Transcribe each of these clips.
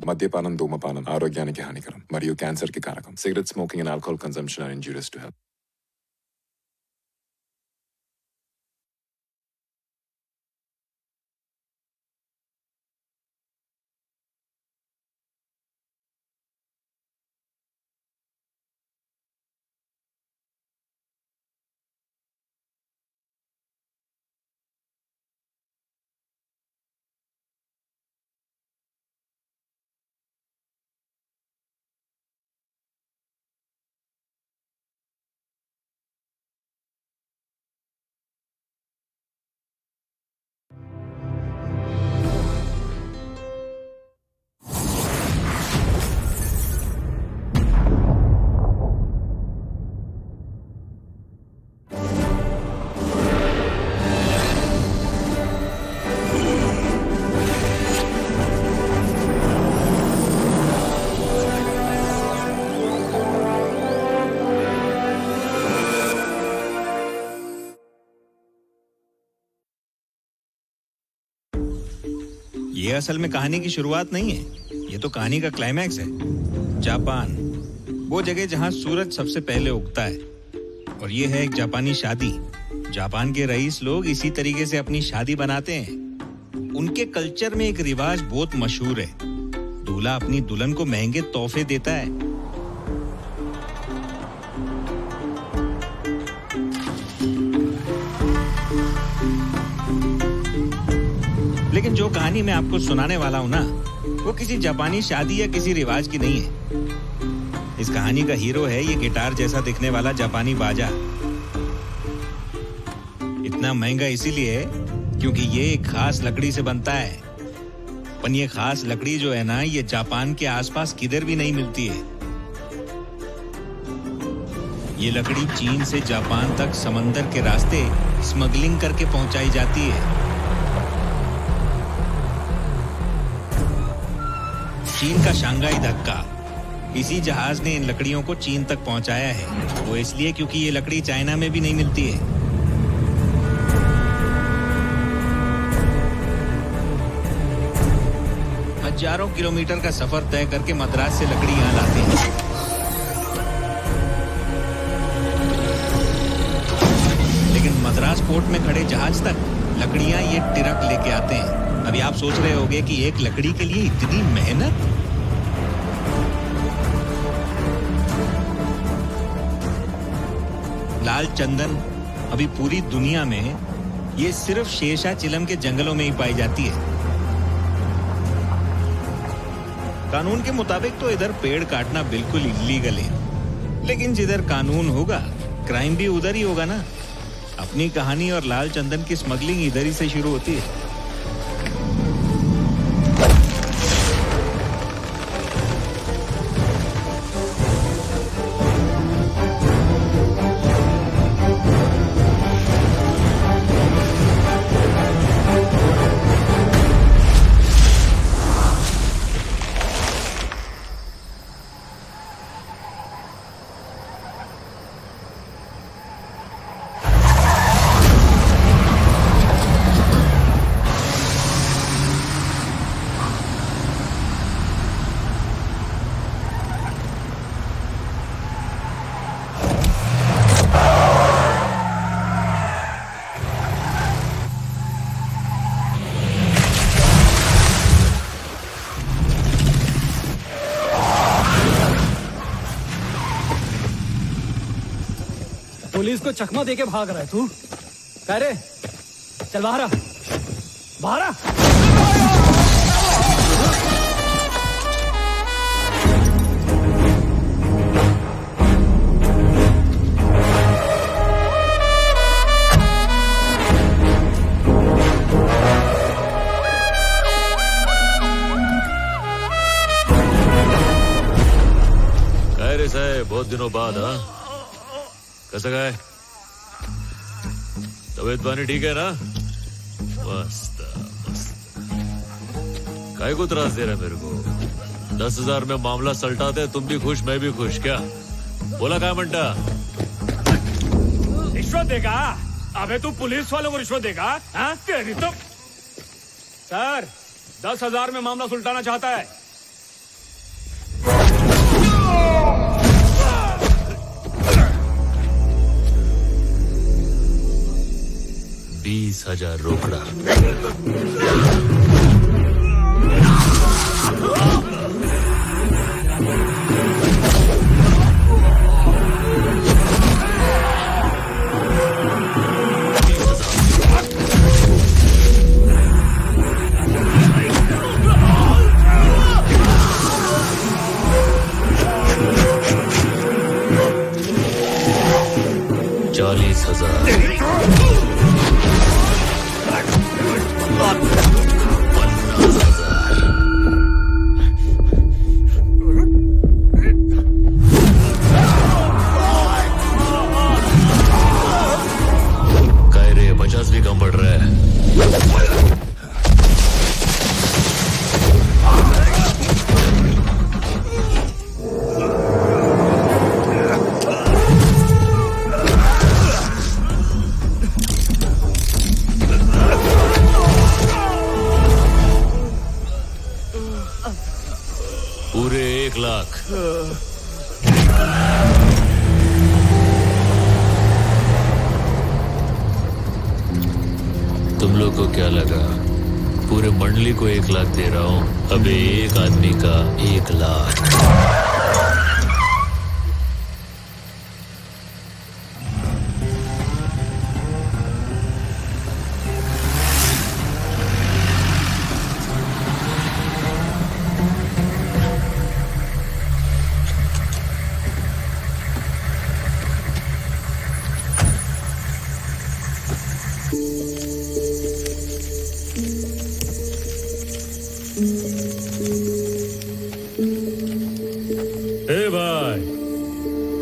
మద్యపానం ధూమపానం ఆరోగ్యానికి హానికరం మరియు క్యాన్సర్కి కారకం. Cigarette smoking and alcohol consumption are injurious to health. ये असल में कहानी की शुरुआत नहीं है, ये तो कहानी का क्लाइमैक्स है। जापान, वो जगह जहां सूरज सबसे पहले उगता है। और ये है एक जापानी शादी। जापान के रईस लोग इसी तरीके से अपनी शादी बनाते हैं। उनके कल्चर में एक रिवाज बहुत मशहूर है। दूल्हा अपनी दुल्हन को महंगे तोहफे देता है। लेकिन जो कहानी मैं आपको सुनाने वाला हूं ना, वो किसी जापानी शादी या किसी रिवाज की नहीं है। इस कहानी का हीरो है ये गिटार जैसा दिखने वाला जापानी बाजा। इतना महंगा इसीलिए है क्योंकि ये एक खास लकड़ी से बनता है। पर ये खास लकड़ी जो है ना, ये जापान के आसपास किधर भी नहीं मिलती है। ये लकड़ी चीन से जापान तक समंदर के रास्ते स्मगलिंग करके पहुंचाई जाती है। चीन का शंघाई धक्का, इसी जहाज ने इन लकड़ियों को चीन तक पहुंचाया है। वो इसलिए क्योंकि ये लकड़ी चाइना में भी नहीं मिलती है। हजारों किलोमीटर का सफर तय करके मद्रास से लकड़ी यहाँ लाते हैं। लेकिन मद्रास पोर्ट में खड़े जहाज तक लकड़ियां ये ट्रक लेके आते हैं। अभी आप सोच रहे होंगे कि एक लकड़ी के लिए इतनी मेहनत। लाल चंदन अभी पूरी दुनिया में ये सिर्फ शेषा चिलम के जंगलों में ही पाई जाती है। कानून के मुताबिक तो इधर पेड़ काटना बिल्कुल इलीगल है। लेकिन जिधर कानून होगा, क्राइम भी उधर ही होगा ना। अपनी कहानी और लाल चंदन की स्मगलिंग इधर ही से शुरू होती है। पुलिस को चकमा देके भाग रहा है तू? कह रे, चल बाहर आ, बाहर आ। कह रे साहब, बहुत दिनों बाद। हाँ, कैसा गए? तबीयत पानी ठीक है ना? मस्त मस्त। काय को त्रास दे रहा है मेरे को? 10,000 में मामला सलटाते, तुम भी खुश मैं भी खुश। क्या बोला क्या मंटा? रिश्वत देगा? अबे तू पुलिस वालों को रिश्वत देगा? हाँ तेरी तो। सर, 10,000 में मामला सुलटाना चाहता है। $20,000 रोकड़ा। पूरे 1 लाख। तुम लोग को क्या लगा पूरे मंडली को 1 लाख दे रहा हूं? अबे एक आदमी का 1 लाख। भाई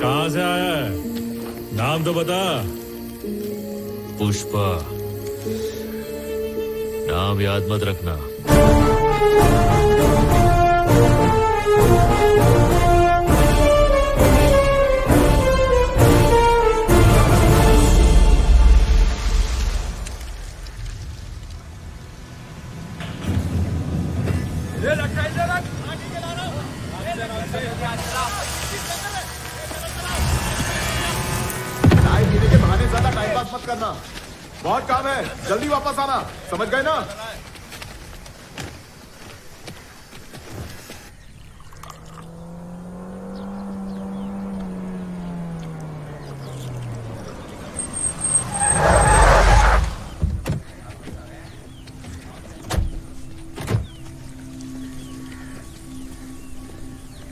कहाँ से आया है? नाम तो बता। पुष्पा। नाम याद मत रखना। ज्यादा टाइम पास मत करना, बहुत काम है, जल्दी वापस आना, समझ गए ना?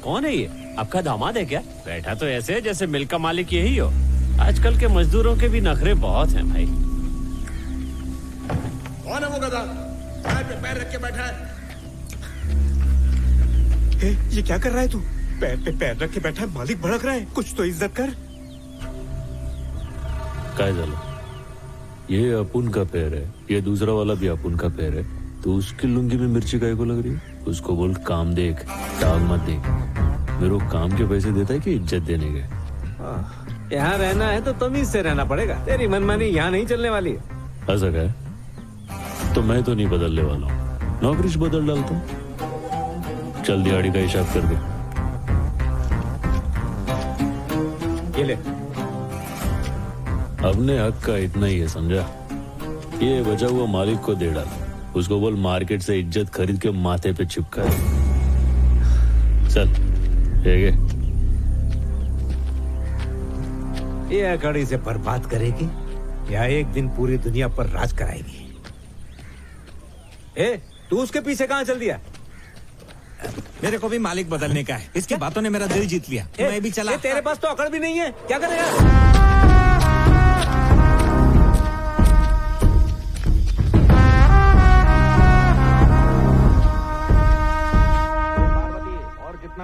कौन है ये? आपका दामाद है क्या? बैठा तो ऐसे है जैसे मिल का मालिक यही हो। आजकल के मजदूरों के भी नखरे बहुत हैं भाई। कौन है वो गधा? पैर पे पैर रख के बैठा है। ये क्या कर रहा है तू? पैर पे पैर रख के बैठा है, मालिक भड़क रहा है, कुछ तो इज्जत कर। काय झालं? ये अपुन का पैर है, ये दूसरा वाला भी अपुन का पैर है, तो उसकी लुंगी में मिर्ची काय को लग रही है? उसको बोल काम देख, टांग मत देख। मेरे को काम के पैसे देता है कि इज्जत देने के? यहाँ रहना है तो तमीज से रहना पड़ेगा। तेरी मनमानी यहाँ नहीं चलने वाली है। ऐसा क्या है? तो मैं तो नहीं बदलने वाला हूँ, नौकरी बदल डालता हूँ। चल दिहाड़ी का हिसाब कर दे। ये ले। अपने हक का इतना ही है, समझा? ये बचा हुआ मालिक को दे डाल। उसको बोल मार्केट से इज्जत खरीद के माथे पे चिपका है। चल ठीक है। ये अकड़ी से बर्बाद करेगी या एक दिन पूरी दुनिया पर राज कराएगी? ए, तू उसके पीछे कहाँ चल दिया? मेरे को भी मालिक बदलने का है। इसकी बातों ने मेरा दिल जीत लिया। मैं भी चला। तेरे पास तो अकड़ भी नहीं है, क्या करेगा?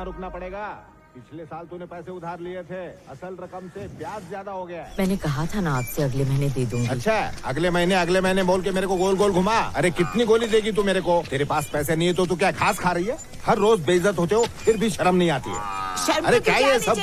रुकना पड़ेगा। पिछले साल तूने पैसे उधार लिए थे, असल रकम से ब्याज ज्यादा हो गया है। मैंने कहा था ना आपसे अगले महीने दे दूंगी। अच्छा, अगले महीने बोल के मेरे को गोल गोल घुमा। अरे कितनी गोली देगी तू मेरे को? तेरे पास पैसे नहीं है तो तू क्या घास खा रही है? हर रोज बेइज्जत होते हो, फिर भी शर्म नहीं आती है। शर्म अरे तो क्या ये सब?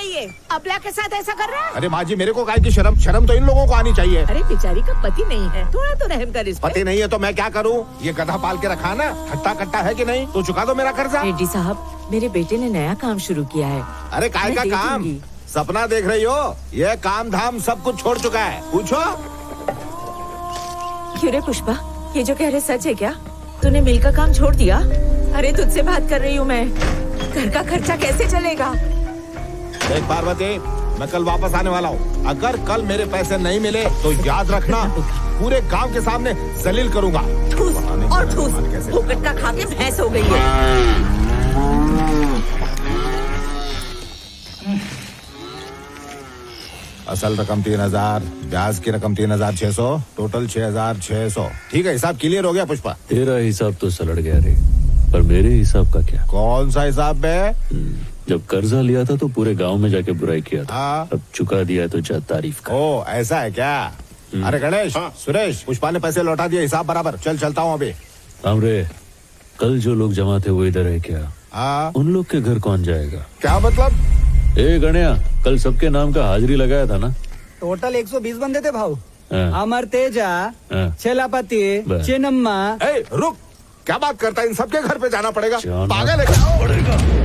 अबला के साथ ऐसा कर रहा है? अरे माँ जी, मेरे को काय की शर्म? शर्म तो इन लोगों को आनी चाहिए। अरे बेचारी का पति नहीं है, थोड़ा तो रहम कर इस पे। पति नहीं है तो मैं क्या करूँ? ये गधा पाल के रखा ना, हट्टा कट्टा है कि नहीं? तो चुका दो मेरा कर्जा। रेड्डी साहब, मेरे बेटे ने नया काम शुरू किया है। अरे काय का मैं दे काम? दूंगी। सपना देख रही हो? ये काम धाम सब कुछ छोड़ चुका है। पूछो। क्यों रे पुष्पा, ये जो कह रहे सच है क्या? तूने मिल का काम छोड़ दिया? अरे तुझसे बात कर रही हूँ मैं। घर का खर्चा कैसे चलेगा? देख पार्वती, मैं कल वापस आने वाला हूँ। अगर कल मेरे पैसे नहीं मिले तो याद रखना, पूरे गांव के सामने जलील करूंगा। ठूस और ठूस, फोकट का खा के भैंस हो गई है। असल रकम 3000, ब्याज की रकम 3600, टोटल 6600। ठीक है, हिसाब क्लियर हो गया पुष्पा? तेरा हिसाब तो सलट गया रे, पर मेरे हिसाब का क्या? कौन सा हिसाब बे? जब कर्जा लिया था तो पूरे गांव में जाके बुराई किया था। हाँ। अब चुका दिया तो जा तारीफ का। ओ ऐसा है क्या? अरे गणेश, सुरेश, पुष्पा ने पैसे लौटा दिए, हिसाब बराबर। चलता हूँ अभी। हमरे कल जो लोग जमा थे वो इधर है क्या? हाँ। उन लोग के घर कौन जाएगा? क्या मतलब? ए गणिया, कल सबके नाम का हाजिरी लगाया था ना? टोटल 120 बंदे थे भाऊ। हाँ। अमर तेजा, हाँ। छेलापति, बस। चिन्नम्मा। ए, रुक, क्या बात करता है? इन सबके घर पे जाना पड़ेगा? जाना पागल है क्या?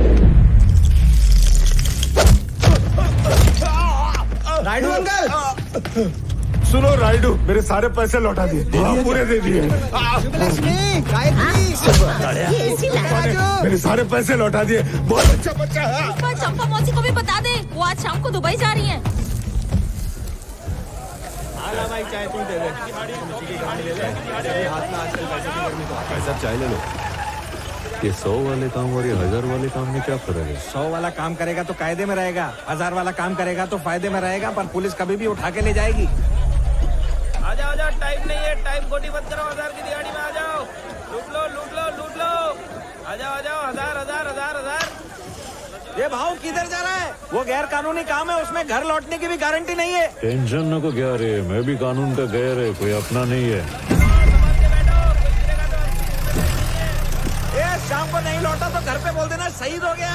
राइडू अंकल, सुनो राइडू, मेरे सारे पैसे लौटा दिए। पूरे दे दिए। मेरे सारे पैसे लौटा दिए। बहुत अच्छा बच्चा है। चंपा मौसी को भी बता दे, वो आज शाम को दुबई जा रही हैं। चाय ले लो। ये 100 वाले काम और ये 1000 वाले काम में क्या फर्क है? 100 वाला काम करेगा तो कायदे में रहेगा, 1000 वाला काम करेगा तो फायदे में रहेगा, पर पुलिस कभी भी उठा के ले जाएगी। आ जाओ, टाइम नहीं है, टाइम खोटी मत करो। 1000 की दिहाड़ी में आ जाओ, लूट लो। आ जाओ, 1000। ये भाव किधर जा रहा है? वो गैर कानूनी काम है, उसमें घर लौटने की भी गारंटी नहीं है। टेंशन न को क्या रे, मैं भी कानून का गैर है, कोई अपना नहीं है। ये शाम को नहीं लौटा तो घर पे बोल देना शहीद हो गया।